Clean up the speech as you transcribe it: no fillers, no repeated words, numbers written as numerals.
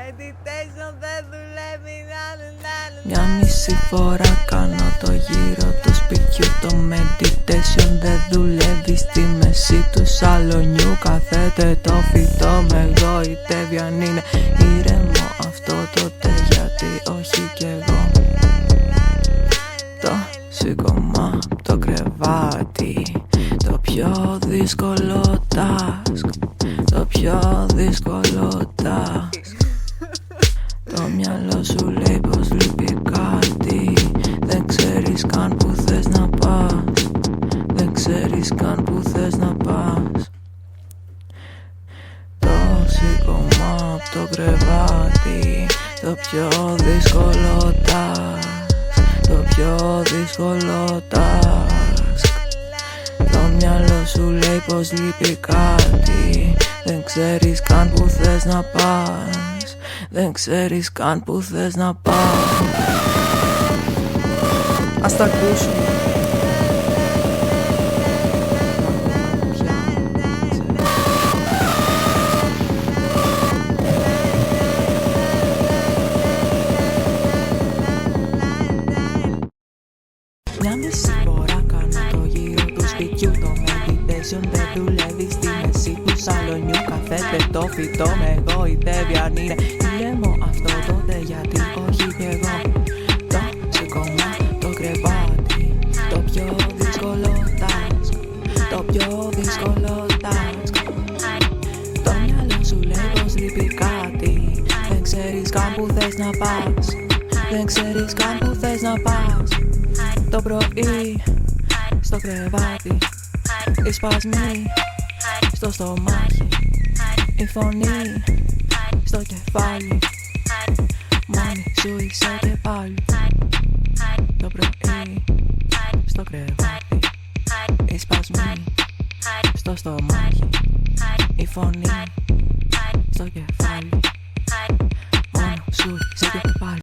Meditation δεν δουλεύει. Μια μισή φορά κάνω το γύρο του σπιτιού. Το meditation δεν δουλεύει. Στη μέση του σαλονιού κάθεται το φυτό. Με γοητεύει αν είναι ήρεμο αυτό τότε. Γιατί όχι κι εγώ. Το σήκωμα απ' το κρεβάτι. Το πιο δύσκολο task. Το πιο δύσκολο task. Το μυαλό σου λέει πως λείπει κάτι. Δεν ξέρεις καν που θες να πας. Δεν ξέρεις καν που θες να πας. Το σήκωμα απ' το κρεβάτι. Το πιο δύσκολο task. Το πιο δύσκολο task. Το μυαλό σου λέει πως λείπει κάτι. Δεν ξέρεις καν που θες να πας. Δεν ξέρεις καν που θες να πας. Ας τα ακούσουμε. Μια μισή φορά κάνω το γύρο του σπιτιού. Το meditation δεν δουλεύει. Στη μέση του σαλονιού κάθεται το φυτό. Με γοητεύει αν είναι ήρεμο αυτό τότε. Γιατί όχι κι εγώ. Το σήκωμα το κρεβάτι. Το πιο δύσκολο task. Το πιο δύσκολο task. Το μυαλό σου λέει πως λείπει κάτι. Δεν ξέρεις καν που θες να πας. Δεν ξέρεις καν που θες να πας. Το πρωί στο κρεβάτι. Οι σπασμοί στο στομάχι. Η φωνή στο κεφάλι. Μόνη σου είσαι και πάλι. Το πρωί στο κρεβάτι. Οι σπασμοί στο στομάχι. Η φωνή στο κεφάλι. Μόνο σου είσαι και πάλι.